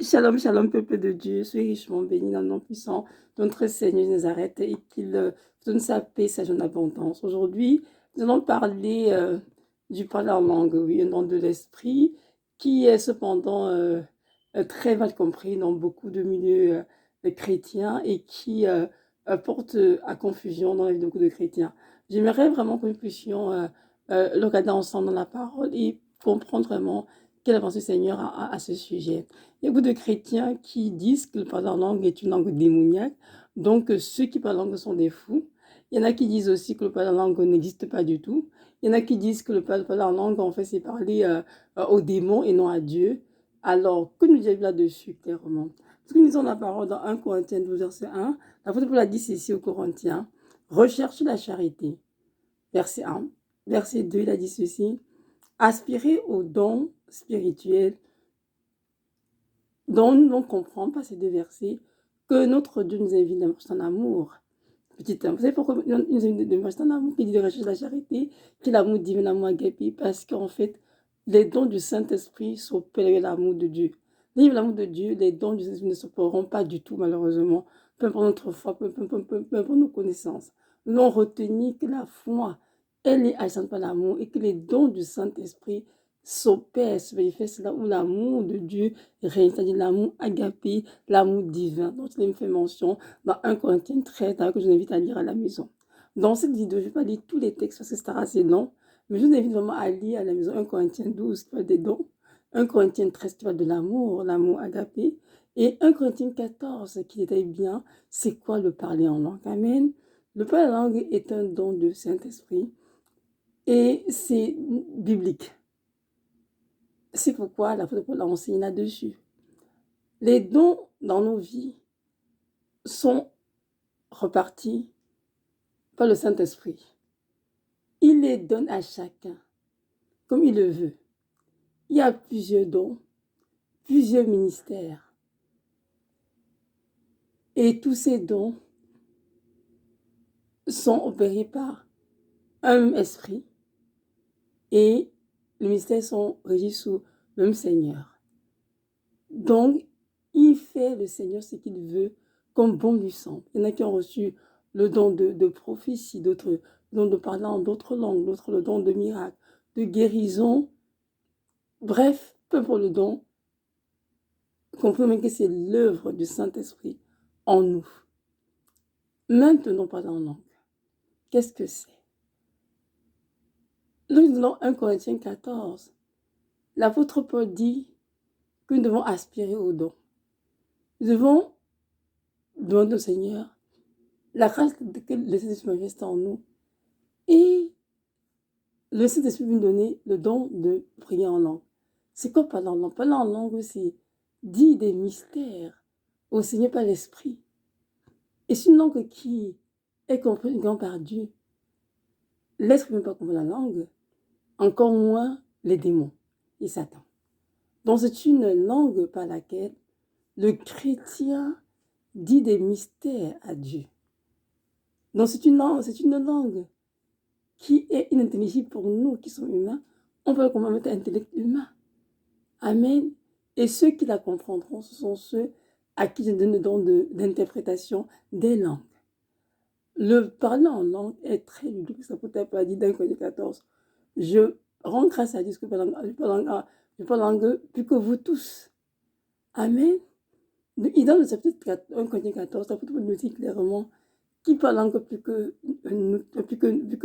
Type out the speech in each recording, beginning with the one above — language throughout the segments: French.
Shalom, shalom, peuple de Dieu, soyez richement bénis dans le nom puissant de notre Seigneur Nazareth et qu'il donne sa paix, sa joie en abondance. Aujourd'hui, nous allons parler du parler en langue, oui, un don de l'esprit qui est cependant très mal compris dans beaucoup de milieux chrétiens et qui porte à confusion dans la vie de beaucoup de chrétiens. J'aimerais vraiment que nous puissions le regarder ensemble dans la parole et comprendre vraiment quelle avance le Seigneur à ce sujet. Il y a beaucoup de chrétiens qui disent que le parler en langue est une langue démoniaque, donc ceux qui parlent en langue sont des fous. Il y en a qui disent aussi que le parler en langue n'existe pas du tout. Il y en a qui disent que le parler en langue, en fait, c'est parler aux démons et non à Dieu. Alors, que nous disons là-dessus, clairement? Parce que nous lisons la parole dans 1 Corinthiens 12, verset 1, l'apôtre Paul a dit ceci aux Corinthiens, recherchez la charité. Verset 1. Verset 2, il a dit ceci, aspirez aux dons spirituels dont nous devons comprendre par ces deux versets que notre Dieu nous invite à marcher en amour. Petit 1, vous savez pourquoi il nous invite à marcher en amour, qu'il dit de rechercher la charité, qu'il est l'amour divin, l'amour agapé, parce qu'en fait, les dons du Saint-Esprit s'opèrent l'amour de Dieu. L'amour de Dieu, les dons du Saint-Esprit ne s'opéreront pas du tout, malheureusement, peu importe notre foi, peu importe nos connaissances. Nous devons retenir que la foi, elle est agissante par l'amour et que les dons du Saint-Esprit s'opèrent, se manifestent là où l'amour de Dieu règne, c'est-à-dire l'amour agapé, l'amour divin, dont il me fait mention dans 1 Corinthiens 13, que je vous invite à lire à la maison. Dans cette vidéo, je ne vais pas lire tous les textes parce que c'est assez long, mais je vous invite vraiment à lire à la maison 1 Corinthiens 12 qui parle des dons, 1 Corinthiens 13 qui parle de l'amour, l'amour agapé, et 1 Corinthiens 14 qui détaille bien c'est quoi le parler en langue. Amen. Le parler en langue est un don de Saint-Esprit et c'est biblique. C'est pourquoi l'apôtre Paul a enseigné là-dessus. Les dons dans nos vies sont repartis par le Saint-Esprit. Il les donne à chacun comme il le veut. Il y a plusieurs dons, plusieurs ministères. Et tous ces dons sont opérés par un même esprit et les ministères sont régis sous le même Seigneur. Donc, il fait le Seigneur ce qu'il veut comme bon lui semble. Il y en a qui ont reçu le don de prophétie, d'autres le don de parler en d'autres langues, d'autres le don de miracle, de guérison. Bref, peu importe le don, comprenez que c'est l'œuvre du Saint-Esprit en nous. Maintenant, parler en langue. Qu'est-ce que c'est? Dans 1 Corinthiens 14, l'apôtre Paul dit que nous devons aspirer au don. Nous devons demander au Seigneur la grâce que le Saint-Esprit manifeste en nous. Et le Saint-Esprit nous donner le don de prier en langue. C'est quoi parler en langue? Parler en langue, c'est dire des mystères au Seigneur par l'Esprit. Et c'est une langue qui est comprise par Dieu. L'être ne peut pas comprendre la langue, encore moins les démons et Satan. Donc c'est une langue par laquelle le chrétien dit des mystères à Dieu. Donc c'est une langue qui est inintelligible pour nous qui sommes humains. On peut le comprendre avec l'intellect humain. Amen. Et ceux qui la comprendront, ce sont ceux à qui je donne le don d'interprétation des langues. Le parler en langue est très biblique. Ça peut être dit dans Corinthiens 14. Je rends grâce à Dieu que je parle langue plus que vous tous. Amen. Et dans le chapitre 1 Corinthiens 14, l'apôtre nous dit clairement qu'il parle langue plus que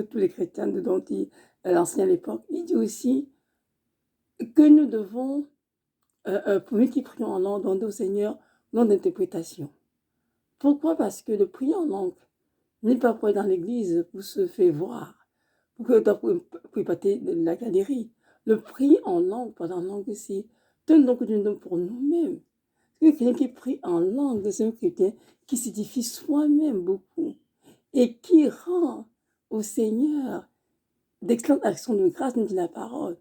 tous les chrétiens dont il enseigne à l'époque. Il dit aussi que nous devons, pour nous qui prions en langue, demander au Seigneur nom d'interprétation. Pourquoi? Parce que le prier en langue n'est pas pour aller dans l'église pour se faire voir, pour épater la galerie. Le prier en langue, parler en langue, c'est un don que Dieu nous donne pour nous-mêmes. Quelqu'un qui prie en langue, c'est un chrétien qui s'édifie soi-même beaucoup et qui rend au Seigneur d'excellentes actions de grâce, nous dit la parole.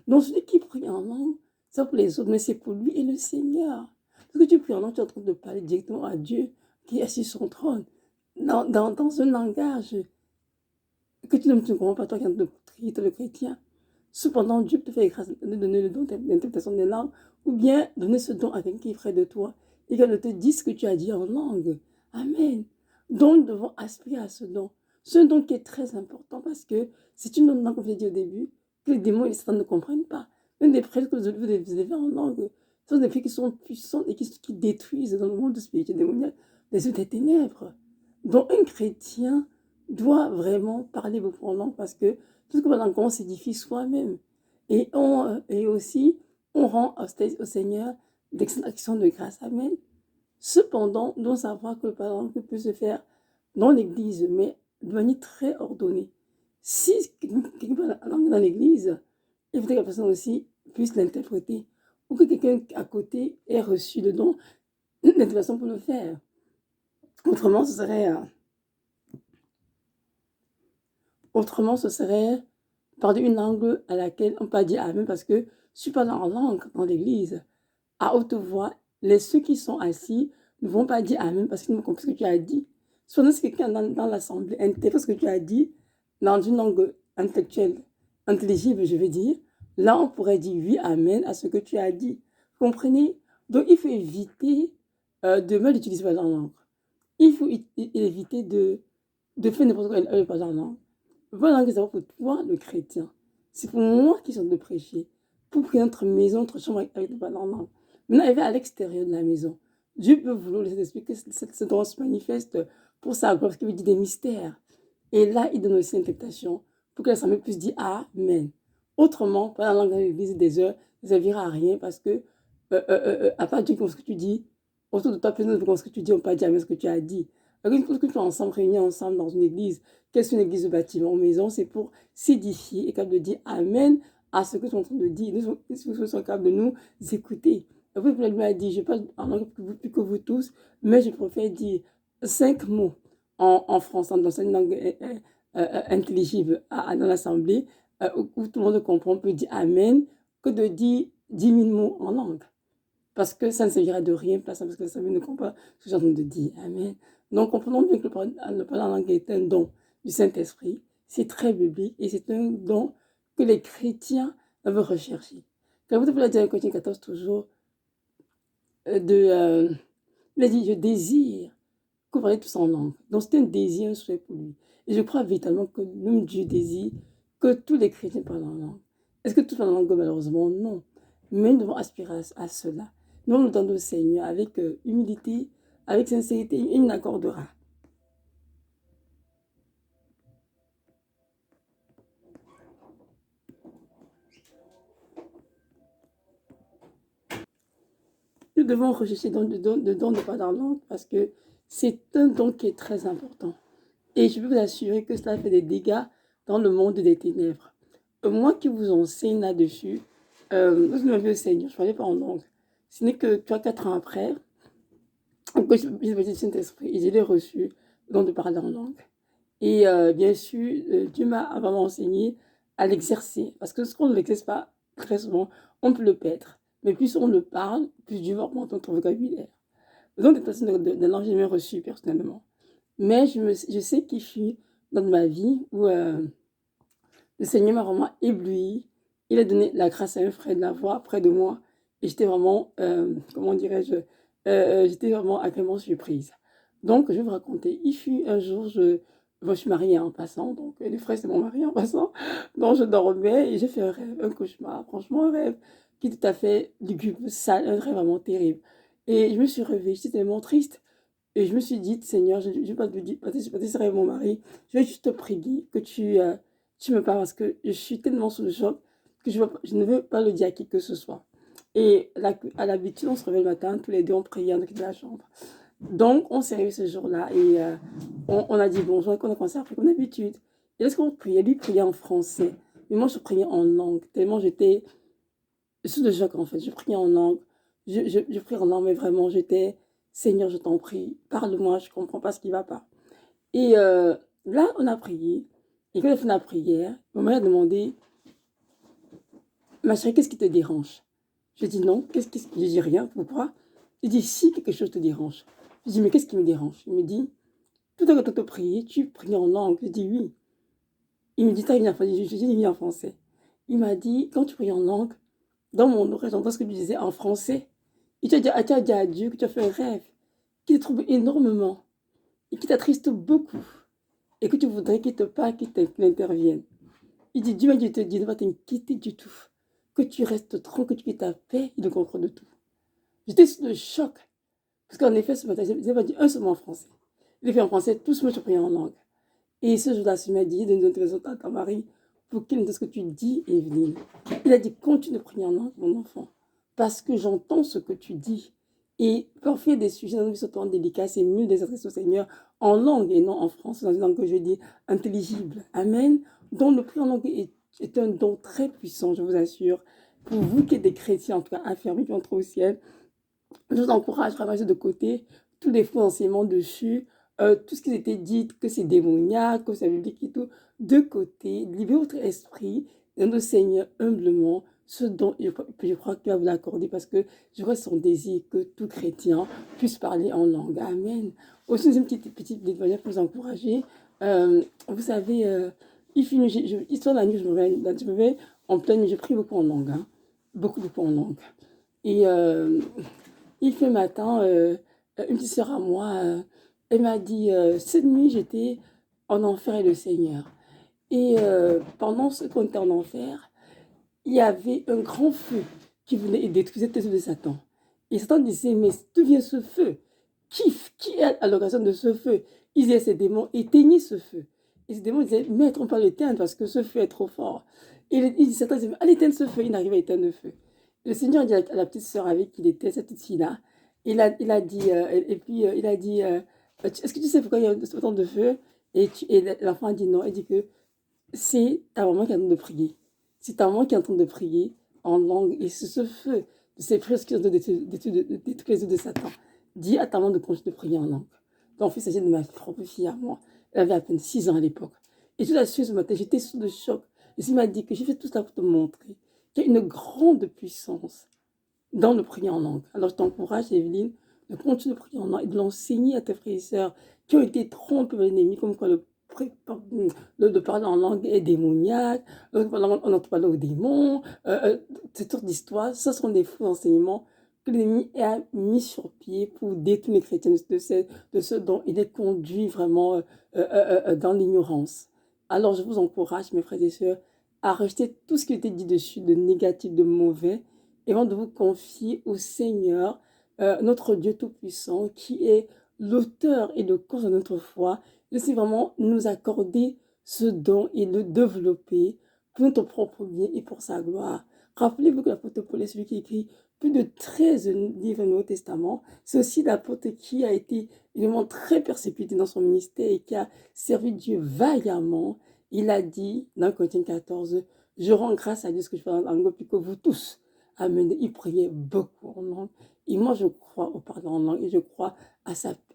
Donc celui qui prie en langue, c'est pour les autres, mais c'est pour lui et le Seigneur. Parce que tu pries en langue, tu es en train de parler directement à Dieu qui est assis sur son trône, dans un langage que tu ne comprends pas, toi qui es en train de prier, toi le chrétien. Cependant, Dieu te fait grâce de donner le don d'interprétation des langues ou bien donner ce don à quelqu'un qui est près de toi et qu'elle te dise ce que tu as dit en langue. Amen. Donc, nous devons aspirer à ce don. Ce don qui est très important parce que c'est une langue, comme je l'ai dit au début, que les démons et les satans ne comprennent pas. Même des prêtres que vous élevez en langue, ce sont des prêtres qui sont puissants et qui détruisent dans le monde spirituel démoniaque les œuvres des ténèbres. Donc, un chrétien doit vraiment parler beaucoup en langue parce que tout ce que pendant qu'on s'édifie soi-même. Et aussi, on rend au Seigneur d'excellentes actions de grâce. Amen. Cependant, nous devons savoir que le pardon peut se faire dans l'Église, mais de manière très ordonnée. Si quelqu'un parle la langue dans l'Église, il faudrait que la personne aussi puisse l'interpréter, ou que quelqu'un à côté ait reçu le don d'interprétation pour le faire. Autrement, ce serait parler une langue à laquelle on ne peut pas dire Amen, parce que si tu parles en langue dans l'Église, à haute voix, ceux qui sont assis ne vont pas dire Amen parce qu'ils n'ont pas compris ce que tu as dit. Soit si quelqu'un dans l'assemblée interprète ce que tu as dit dans une langue intellectuelle, intelligible, je veux dire, là on pourrait dire oui, Amen à ce que tu as dit. Vous comprenez? Donc il faut éviter de mal utiliser la langue. Il faut éviter de faire n'importe quoi avec la langue. La langue, c'est pour toi, le chrétien. C'est pour moi qui sont de prêcher. Pour que notre maison, notre chambre avec la langue. Maintenant, arriver à l'extérieur de la maison. Dieu peut vouloir laisser expliquer que ce don se manifeste pour sa gloire, parce qu'il veut dire des mystères. Et là, il donne aussi une interprétation pour que l'assemblée puisse dire Amen. Autrement, pas la langue de l'église des heures, ça ne servira à rien parce que, à part Dieu, ce que tu dis, autour de toi, personne ne comprend ce que tu dis, on ne peut pas dire Amen ce que tu as dit. Lorsque tu es ensemble, réunis ensemble dans une église, qu'est-ce qu'une église de bâtiment ou maison? C'est pour s'édifier et capable de dire Amen à ce que tu es en train de dire. Nous sommes capables de nous écouter. Après, Paul lui a dit, je parle en langue plus que vous tous, mais je préfère dire 5 mots en français, dans une langue intelligible dans l'assemblée, où tout le monde comprend, peut dire Amen, que de dire 10 000 mots en langue. Parce que ça ne servira de rien, parce que ça ne comprend pas ce que j'ai en train de dire. Amen. Donc, comprenons bien que le parler en langue est un don du Saint-Esprit. C'est très biblique et c'est un don que les chrétiens doivent rechercher. Quand vous devez dire à Corinthiens 14 toujours, il a dit, je désire que vous parlez tous en langue. Donc, c'est un désir, un souhait pour lui. Et je crois vitalement que même Dieu désire que tous les chrétiens parlent en langue. Est-ce que tous parlent en langue? Malheureusement, non. Mais nous devons aspirer à cela. Nous nous donnons au Seigneur avec humilité, avec sincérité, il nous accordera. Nous devons rechercher le don de parler en langue parce que c'est un don qui est très important. Et je peux vous assurer que cela fait des dégâts dans le monde des ténèbres. Moi qui vous enseigne là-dessus, lorsque je m'avais au Seigneur, je ne parlais pas en langue. Ce n'est que 3-4 ans après que j'ai fait le Saint-Esprit et je l'ai reçu, le don de parler en langue. Et bien sûr, Dieu m'a vraiment enseigné à l'exercer. Parce que ce qu'on ne l'exerce pas très souvent, on peut le perdre. Mais plus on le parle, plus Dieu va augmenter notre vocabulaire. Donc, des personnes de langue, j'ai jamais reçu personnellement. Mais je sais qu'il fut dans ma vie où le Seigneur m'a vraiment ébloui. Il a donné la grâce à un frère de la voix près de moi. Et j'étais vraiment, comment dirais-je, j'étais vraiment agréablement surprise. Donc, je vais vous raconter. Il fut un jour, je suis mariée en passant. Donc, le frère, c'est mon mari en passant. Donc, je dormais et j'ai fait un rêve, un cauchemar. Franchement, un rêve qui est tout à fait lugubre, sale, un rêve vraiment terrible. Et je me suis réveillée, j'étais tellement triste. Et je me suis dit, Seigneur, je ne vais pas te dire, pas mon mari, je vais juste te prier que tu me parles parce que je suis tellement sous le choc que je ne veux pas le dire à qui que ce soit. Et à l'habitude, on se réveille le matin, tous les deux, on priait, on quittait la chambre. Donc, on s'est réveillé ce jour-là et on a dit bonjour et qu'on a commencé à prier comme d'habitude. Et lorsqu'on priait, lui priait en français. Mais moi, je priais en langue, tellement j'étais sous le choc en fait. Je priais en langue. Je priais en langue, mais vraiment, j'étais, Seigneur, je t'en prie, parle-moi, je ne comprends pas ce qui ne va pas. Et là, on a prié. Et quand on a fait la prière, maman a demandé, ma chérie, qu'est-ce qui te dérange? Je dis non, je dis rien, pourquoi? Il dit si quelque chose te dérange. Je dis mais qu'est-ce qui me dérange? Il me dit, tout à l'heure quand tu priais, tu priais en langue. Je dis oui. Il me dit, t'as une en français. Je dis oui en français. Il m'a dit, quand tu pries en langue, Dans mon oreille, j'entends ce que tu disais en français. Et tu as dit à Dieu que tu as fait un rêve qui te trouble énormément et qui t'attriste beaucoup et que tu voudrais qu'il te parle, qu'il intervienne. Il dit, Dieu m'a dit, je te dis, ne pas t'inquiéter du tout. Que tu restes tranquille, que tu quittes ta paix, il comprend de tout. J'étais sous le choc. Parce qu'en effet, ce matin, je n'ai pas dit un seul mot en français. Il est fait en français, tous moi, je prie en langue. Et ce jour-là, il m'a dit, donne tes résultats à ta mari pour qu'il entende ce que tu dis, Evelyne. Il a dit, continue de prier en langue, mon enfant. Parce que j'entends ce que tu dis. Et parfois, il y a des sujets dans nos vies sont tellement délicats, c'est mieux de s'adresser au Seigneur en langue et non en français, dans une langue que je dis intelligible. Amen. Donc, le prier en langue est un don très puissant, je vous assure. Pour vous qui êtes des chrétiens, en tout cas affermis, qui entrent au ciel, je vous encourage vraiment à mettre de côté tous les faux enseignements dessus, tout ce qui était dit, que c'est démoniaque, que c'est biblique et tout, de côté, libérez votre esprit, et le Seigneur humblement, ce dont je crois qu'il va vous l'accorder parce que je crois son désir que tout chrétien puisse parler en langue. Amen. Aussi, une petite manière pour vous encourager. Vous savez, il finit, histoire de la nuit, je me réveille en pleine nuit, je prie beaucoup en langue. Hein, beaucoup, beaucoup en langue. Et il fait matin, une petite sœur à moi, elle m'a dit, cette nuit, j'étais en enfer et le Seigneur. Et pendant ce qu'on était en enfer, il y avait un grand feu qui venait et détruisait tous les œuvres de Satan. Et Satan disait, mais d'où vient ce feu? Qui est à l'occasion de ce feu? Il disait, ces démons, éteignez ce feu. Et ces démons disaient, maître, on peut l'éteindre parce que ce feu est trop fort. Et il dit, Satan disait, allez éteindre ce feu. Il n'arrive à éteindre le feu. Le Seigneur dit à la petite sœur avec qui il était, cette petite fille-là, il a dit, il a dit, est-ce que tu sais pourquoi il y a autant de feu? Et l'enfant a dit non. Il dit que c'est ta maman qui est en train de prier. C'est ta maman qui est en train de prier en langue. Et c'est ce feu de ces prières qui ont détruire les œuvres de Satan. Dis à ta maman de continuer de prier en langue. Donc, il s'agit de ma propre fille à moi. Elle avait à peine 6 ans à l'époque. Et tout la suite, ce matin, j'étais sous le choc. Et il m'a dit que j'ai fait tout ça pour te montrer qu'il y a une grande puissance dans le prier en langue. Alors, je t'encourage, Evelyne, de continuer de prier en langue et de l'enseigner à tes frères et sœurs qui ont été trompés par l'ennemi, comme quoi de parler en langue est démoniaque, on entend parler aux démons, cette sorte d'histoire, ce sont des faux enseignements que l'ennemi a mis sur pied pour détourner les chrétiens de ce dont il est conduit vraiment dans l'ignorance. Alors, je vous encourage, mes frères et sœurs, à rejeter tout ce qui a été dit dessus, de négatif, de mauvais, et avant de vous confier au Seigneur, notre Dieu Tout-Puissant, qui est l'auteur et le cause de notre foi. Laissez vraiment nous accorder ce don et le développer pour notre propre bien et pour sa gloire. Rappelez-vous que l'apôtre Paul est celui qui écrit plus de 13 livres du Nouveau Testament. C'est aussi l'apôtre qui a été évidemment très persécuté dans son ministère et qui a servi Dieu vaillamment. Il a dit dans Corinthiens 14, je rends grâce à Dieu ce que je fais en langue plus que vous tous. Amen. Il priait beaucoup en langue. Et moi, je crois au pardon en langue et je crois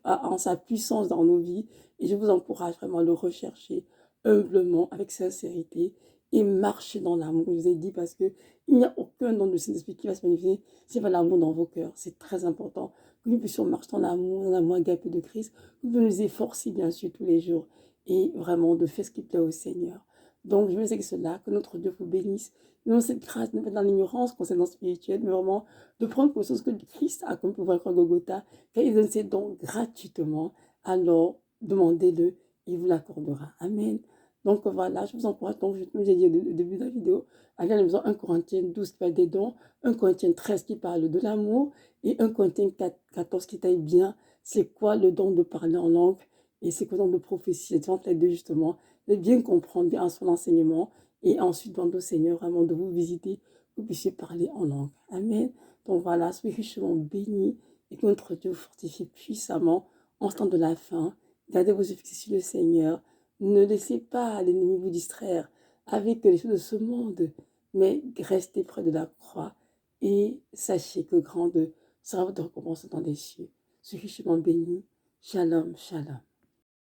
en sa puissance dans nos vies. Et je vous encourage vraiment à le rechercher humblement, avec sincérité et marcher dans l'amour. Je vous ai dit parce qu'il n'y a aucun don de Saint-Esprit qui va se manifester s'il n'y a pas l'amour dans vos cœurs. C'est très important que nous puissions marcher dans l'amour agapé de Christ, que nous nous efforcer bien sûr tous les jours et vraiment de faire ce qui plaît au Seigneur. Donc, je veux dire que cela, que notre Dieu vous bénisse. Nous, cette grâce, ne pas dans l'ignorance concernant le spirituel, mais vraiment de prendre conscience que Christ a comme pouvoir à Golgotha, car il donne ses dons gratuitement. Alors, demandez-le, il vous l'accordera. Amen. Donc voilà, je vous encourage, donc je vous ai dit au début de la vidéo, à lire la maison 1 Corinthiens 12 qui parle des dons, 1 Corinthiens 13 qui parle de l'amour, et 1 Corinthiens 14 qui taille bien c'est quoi le don de parler en langue, et c'est quoi le don de prophétie, c'est entre les deux justement, de bien comprendre, bien son enseignement, et ensuite demander au Seigneur vraiment de vous visiter, que vous puissiez parler en langue. Amen. Donc voilà, soyez richement bénis, et que notre Dieu vous fortifie puissamment en ce temps de la fin. Gardez vos yeux fixés sur le Seigneur. Ne laissez pas l'ennemi vous distraire avec les choses de ce monde, mais restez près de la croix et sachez que grande sera votre récompense dans les cieux. Soyez richement bénis. Shalom, shalom.